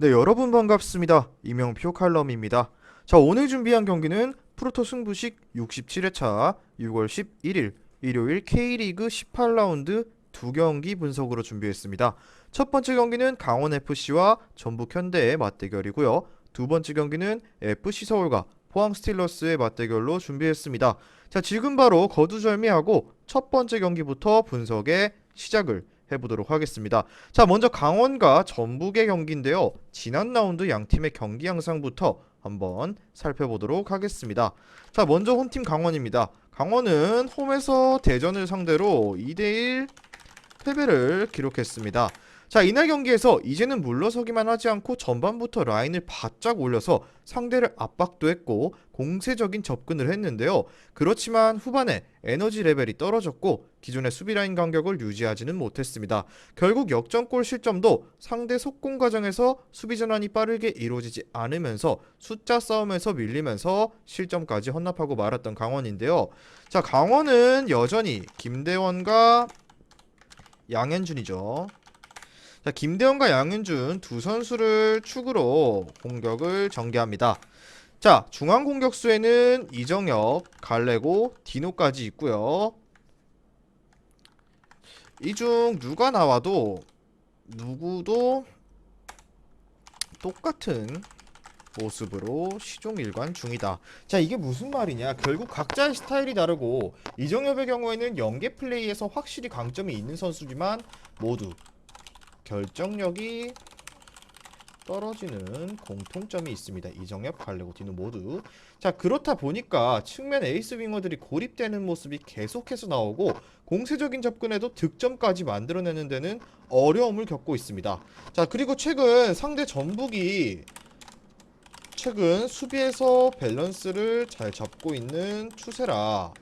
네, 여러분 반갑습니다. 이명표 칼럼입니다. 자, 오늘 준비한 경기는 프로토 승부식 67회차 6월 11일 일요일 K리그 18라운드 두 경기 분석으로 준비했습니다. 첫 번째 경기는 강원FC와 전북현대의 맞대결이고요. 두 번째 경기는 FC서울과 포항 스틸러스의 맞대결로 준비했습니다. 자, 지금 바로 거두절미하고 첫 번째 경기부터 분석에 시작을 해보도록 하겠습니다. 자, 먼저 강원과 전북의 경기인데요. 지난 라운드 양 팀의 경기 양상부터 한번 살펴보도록 하겠습니다. 자, 먼저 홈팀 강원입니다. 강원은 홈에서 대전을 상대로 2대1 패배를 기록했습니다. 자, 이날 경기에서 이제는 물러서기만 하지 않고 전반부터 라인을 바짝 올려서 상대를 압박도 했고 공세적인 접근을 했는데요. 그렇지만 후반에 에너지 레벨이 떨어졌고 기존의 수비 라인 간격을 유지하지는 못했습니다. 결국 역전골 실점도 상대 속공 과정에서 수비 전환이 빠르게 이루어지지 않으면서 숫자 싸움에서 밀리면서 실점까지 헌납하고 말았던 강원인데요. 자, 강원은 여전히 김대원과 양현준이죠. 자, 김대원과 양현준 두 선수를 축으로 공격을 전개합니다. 자, 중앙 공격수에는 이정엽, 갈레고, 디노까지 있고요. 이 중 누가 나와도 누구도 똑같은 모습으로 시종일관 중이다. 자, 이게 무슨 말이냐? 결국 각자의 스타일이 다르고 이정엽의 경우에는 연계 플레이에서 확실히 강점이 있는 선수지만 모두 결정력이 떨어지는 공통점이 있습니다. 이정엽, 갈레고, 디노 모두. 자, 그렇다 보니까 측면 에이스 윙어들이 고립되는 모습이 계속해서 나오고 공세적인 접근에도 득점까지 만들어내는 데는 어려움을 겪고 있습니다. 자, 그리고 최근 상대 전북이 수비에서 밸런스를 잘 잡고 있는 추세라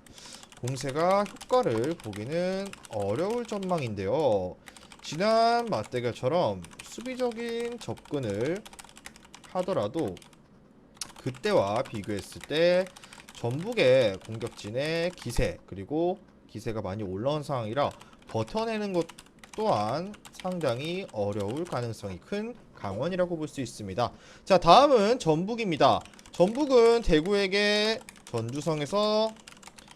공세가 효과를 보기는 어려울 전망인데요. 지난 맞대결처럼 수비적인 접근을 하더라도 그때와 비교했을 때 전북의 공격진의 기세 그리고 기세가 많이 올라온 상황이라 버텨내는 것 또한 상당히 어려울 가능성이 큰 강원이라고 볼 수 있습니다. 자, 다음은 전북입니다. 전북은 대구에게 전주성에서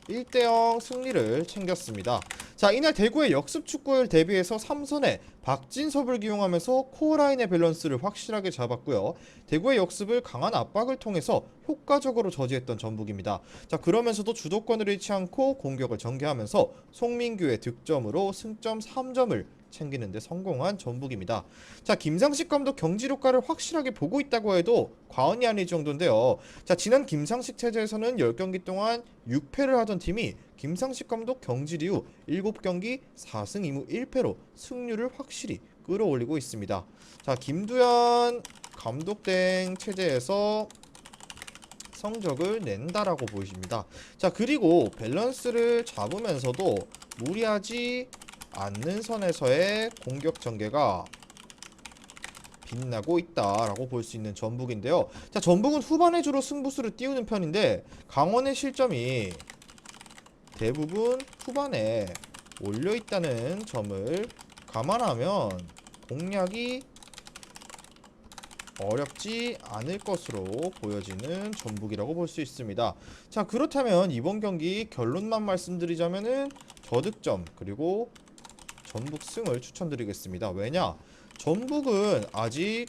1대0 승리를 챙겼습니다. 자, 이날 대구의 역습 축구를 대비해서 3선에 박진섭을 기용하면서 코어라인의 밸런스를 확실하게 잡았고요. 대구의 역습을 강한 압박을 통해서 효과적으로 저지했던 전북입니다. 자, 그러면서도 주도권을 잃지 않고 공격을 전개하면서 송민규의 득점으로 승점 3점을 챙기는 데 성공한 전북입니다. 자, 김상식 감독 경질 효과를 확실하게 보고 있다고 해도 과언이 아닐 정도인데요. 자, 지난 김상식 체제에서는 10경기 동안 6패를 하던 팀이 김상식 감독 경질 이후 7경기 4승 2무 1패로 승률을 확실히 끌어올리고 있습니다. 자, 김두현 감독된 체제에서 성적을 낸다라고 보입니다. 자, 그리고 밸런스를 잡으면서도 무리하지 않는 선에서의 공격 전개가 빛나고 있다라고 볼 수 있는 전북인데요. 자, 전북은 후반에 주로 승부수를 띄우는 편인데 강원의 실점이 대부분 후반에 올려 있다는 점을 감안하면 공략이 어렵지 않을 것으로 보여지는 전북이라고 볼 수 있습니다. 자, 그렇다면 이번 경기 결론만 말씀드리자면은 저득점 그리고 전북 승을 추천드리겠습니다. 왜냐? 전북은 아직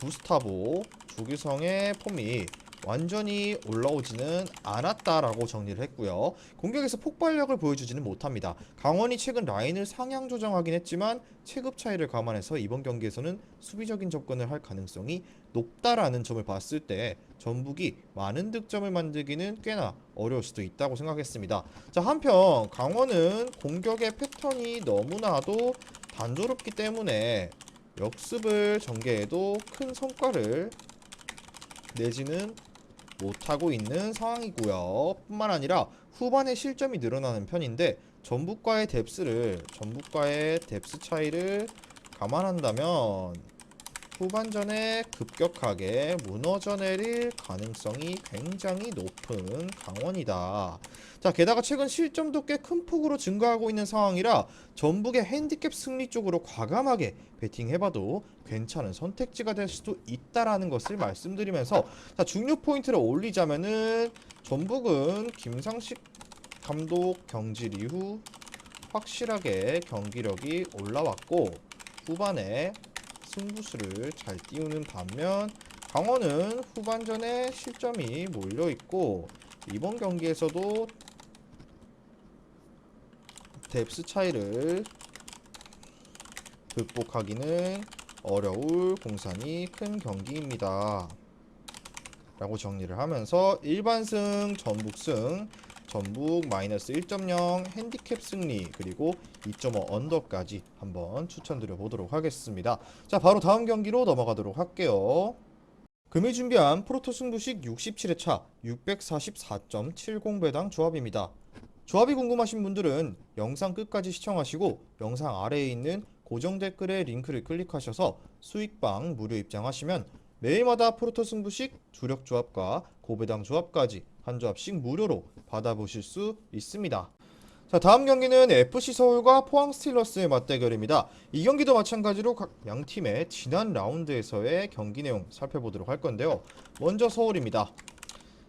구스타보 조규성의 폼이 완전히 올라오지는 않았다라고 정리를 했고요. 공격에서 폭발력을 보여주지는 못합니다. 강원이 최근 라인을 상향 조정하긴 했지만 체급 차이를 감안해서 이번 경기에서는 수비적인 접근을 할 가능성이 높다라는 점을 봤을 때 전북이 많은 득점을 만들기는 꽤나 어려울 수도 있다고 생각했습니다. 자, 한편 강원은 공격의 패턴이 너무나도 단조롭기 때문에 역습을 전개해도 큰 성과를 내지는 못하고 있는 상황이고요. 뿐만 아니라 후반에 실점이 늘어나는 편인데 전북과의 뎁스 차이를 감안한다면 후반전에 급격하게 무너져 내릴 가능성이 굉장히 높은 강원이다. 자, 게다가 최근 실점도 꽤 큰 폭으로 증가하고 있는 상황이라 전북의 핸디캡 승리 쪽으로 과감하게 베팅해봐도 괜찮은 선택지가 될 수도 있다라는 것을 말씀드리면서, 자, 중요 포인트를 올리자면은 전북은 김상식 감독 경질 이후 확실하게 경기력이 올라왔고 후반에 승부수를 잘 띄우는 반면, 강원은 후반전에 실점이 몰려있고 이번 경기에서도 뎁스 차이를 극복하기는 어려울 공산이 큰 경기입니다 라고 정리를 하면서 일반승 전북승, 전북 마이너스 1.0 핸디캡 승리, 그리고 2.5 언더까지 한번 추천드려 보도록 하겠습니다. 자, 바로 다음 경기로 넘어가도록 할게요. 금일 준비한 프로토 승부식 67회차 644.70배당 조합입니다. 조합이 궁금하신 분들은 영상 끝까지 시청하시고 영상 아래에 있는 고정 댓글의 링크를 클릭하셔서 수익방 무료 입장하시면 매일마다 프로토 승부식 주력 조합과 고배당 조합까지 한 조합씩 무료로 받아보실 수 있습니다. 자, 다음 경기는 FC 서울과 포항 스틸러스의 맞대결입니다. 이 경기도 마찬가지로 각 양팀의 지난 라운드에서의 경기 내용 살펴보도록 할 건데요. 먼저 서울입니다.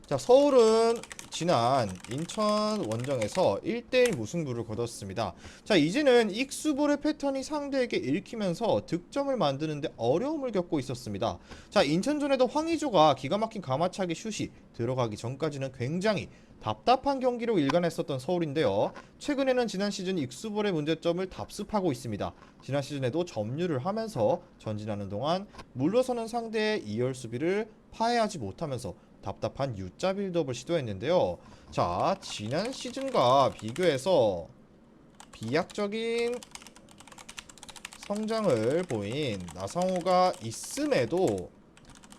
자, 서울은 지난 인천 원정에서 1대1 무승부를 거뒀습니다. 자, 이제는 익수볼의 패턴이 상대에게 읽히면서 득점을 만드는데 어려움을 겪고 있었습니다. 자, 인천전에도 황의조가 기가 막힌 가마차기 슛이 들어가기 전까지는 굉장히 답답한 경기로 일관했었던 서울인데요. 최근에는 지난 시즌 익수볼의 문제점을 답습하고 있습니다. 지난 시즌에도 점유를 하면서 전진하는 동안 물러서는 상대의 2열 수비를 파해하지 못하면서 답답한 U자 빌드업을 시도했는데요. 자, 지난 시즌과 비교해서 비약적인 성장을 보인 나상호가 있음에도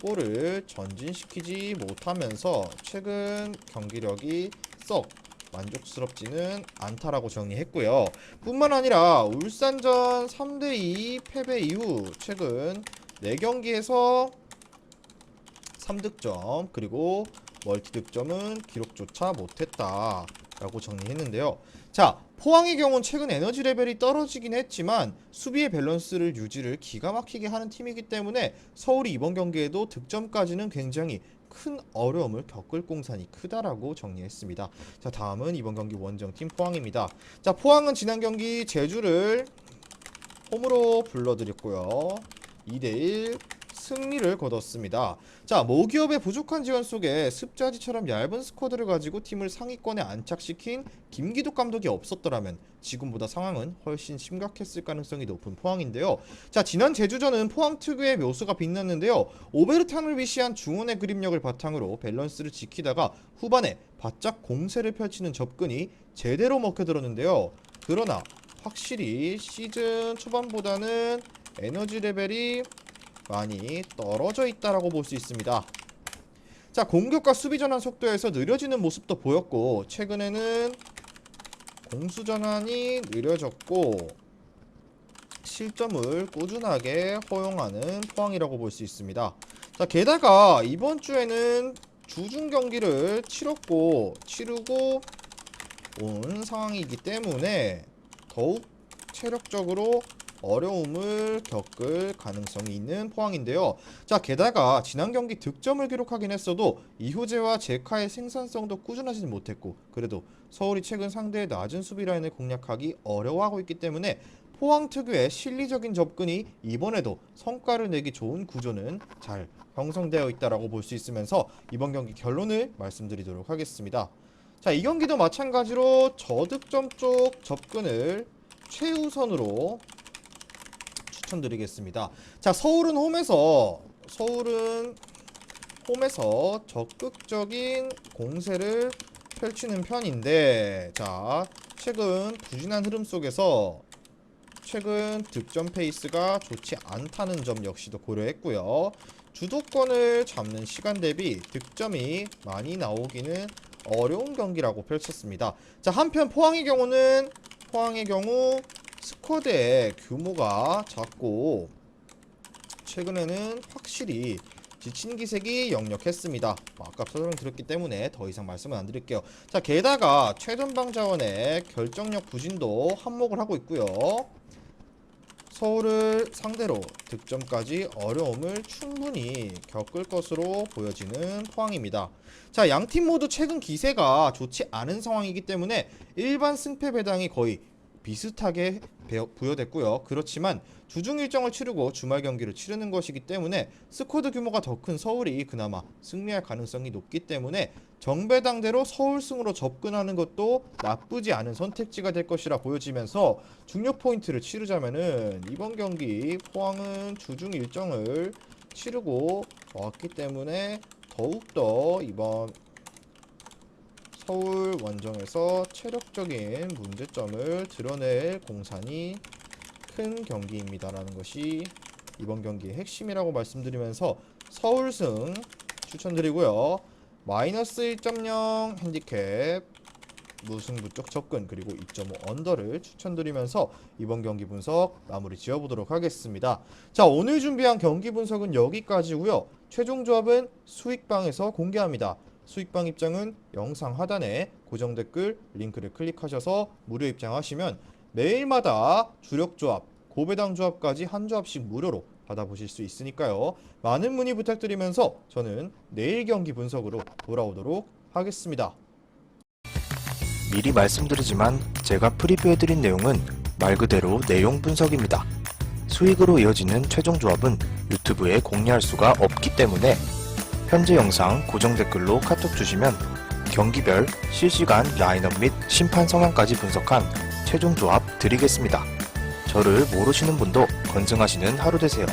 볼을 전진시키지 못하면서 최근 경기력이 썩 만족스럽지는 않다라고 정리했고요. 뿐만 아니라 울산전 3대2 패배 이후 최근 4경기에서 3득점 그리고 멀티득점은 기록조차 못했다 라고 정리했는데요. 자, 포항의 경우는 최근 에너지 레벨이 떨어지긴 했지만 수비의 밸런스를 유지를 기가 막히게 하는 팀이기 때문에 서울이 이번 경기에도 득점까지는 굉장히 큰 어려움을 겪을 공산이 크다라고 정리했습니다. 자, 다음은 이번 경기 원정팀 포항입니다. 자, 포항은 지난 경기 제주를 홈으로 불러들였고요. 2대1 승리를 거뒀습니다. 자, 모기업의 부족한 지원 속에 습자지처럼 얇은 스쿼드를 가지고 팀을 상위권에 안착시킨 김기독 감독이 없었더라면 지금보다 상황은 훨씬 심각했을 가능성이 높은 포항인데요. 자, 지난 제주전은 포항 특유의 묘수가 빛났는데요. 오베르탄을 위시한 중원의 그립력을 바탕으로 밸런스를 지키다가 후반에 바짝 공세를 펼치는 접근이 제대로 먹혀들었는데요. 그러나 확실히 시즌 초반보다는 에너지 레벨이 많이 떨어져 있다라고 볼 수 있습니다. 자, 공격과 수비 전환 속도에서 느려지는 모습도 보였고 최근에는 공수 전환이 느려졌고 실점을 꾸준하게 허용하는 포항이라고 볼 수 있습니다. 자, 게다가 이번 주에는 주중 경기를 치르고 온 상황이기 때문에 더욱 체력적으로 어려움을 겪을 가능성이 있는 포항인데요. 자, 게다가 지난 경기 득점을 기록하긴 했어도 이효재와 제카의 생산성도 꾸준하지 못했고 그래도 서울이 최근 상대의 낮은 수비 라인을 공략하기 어려워하고 있기 때문에 포항 특유의 실리적인 접근이 이번에도 성과를 내기 좋은 구조는 잘 형성되어 있다라고 볼 수 있으면서 이번 경기 결론을 말씀드리도록 하겠습니다. 자, 이 경기도 마찬가지로 저득점 쪽 접근을 최우선으로 추천드리겠습니다. 자, 서울은 홈에서 적극적인 공세를 펼치는 편인데, 자, 최근 부진한 흐름 속에서 최근 득점 페이스가 좋지 않다는 점 역시도 고려했고요. 주도권을 잡는 시간 대비 득점이 많이 나오기는 어려운 경기라고 펼쳤습니다. 자, 한편 포항의 경우 스쿼드의 규모가 작고 최근에는 확실히 지친 기색이 역력했습니다. 아까 설명드렸기 때문에 더 이상 말씀은 안 드릴게요. 자, 게다가 최전방 자원의 결정력 부진도 한몫을 하고 있고요. 서울을 상대로 득점까지 어려움을 충분히 겪을 것으로 보여지는 포항입니다. 자, 양팀 모두 최근 기세가 좋지 않은 상황이기 때문에 일반 승패 배당이 거의 비슷하게 부여됐고요. 그렇지만 주중 일정을 치르고 주말 경기를 치르는 것이기 때문에 스쿼드 규모가 더 큰 서울이 그나마 승리할 가능성이 높기 때문에 정배당대로 서울승으로 접근하는 것도 나쁘지 않은 선택지가 될 것이라 보여지면서 중요 포인트를 치르자면은 이번 경기 포항은 주중 일정을 치르고 왔기 때문에 더욱더 이번 서울 원정에서 체력적인 문제점을 드러낼 공산이 큰 경기입니다라는 것이 이번 경기의 핵심이라고 말씀드리면서 서울승 추천드리고요. 마이너스 1.0 핸디캡 무승부 쪽 접근 그리고 2.5 언더를 추천드리면서 이번 경기 분석 마무리 지어보도록 하겠습니다. 자, 오늘 준비한 경기 분석은 여기까지고요. 최종 조합은 수익방에서 공개합니다. 수익방 입장은 영상 하단에 고정 댓글 링크를 클릭하셔서 무료 입장하시면 매일마다 주력 조합, 고배당 조합까지 한 조합씩 무료로 받아보실 수 있으니까요. 많은 문의 부탁드리면서 저는 내일 경기 분석으로 돌아오도록 하겠습니다. 미리 말씀드리지만 제가 프리뷰해드린 내용은 말 그대로 내용 분석입니다. 수익으로 이어지는 최종 조합은 유튜브에 공개할 수가 없기 때문에 현재 영상 고정 댓글로 카톡 주시면 경기별 실시간 라인업 및 심판 성향까지 분석한 최종 조합 드리겠습니다. 저를 모르시는 분도 건승하시는 하루 되세요.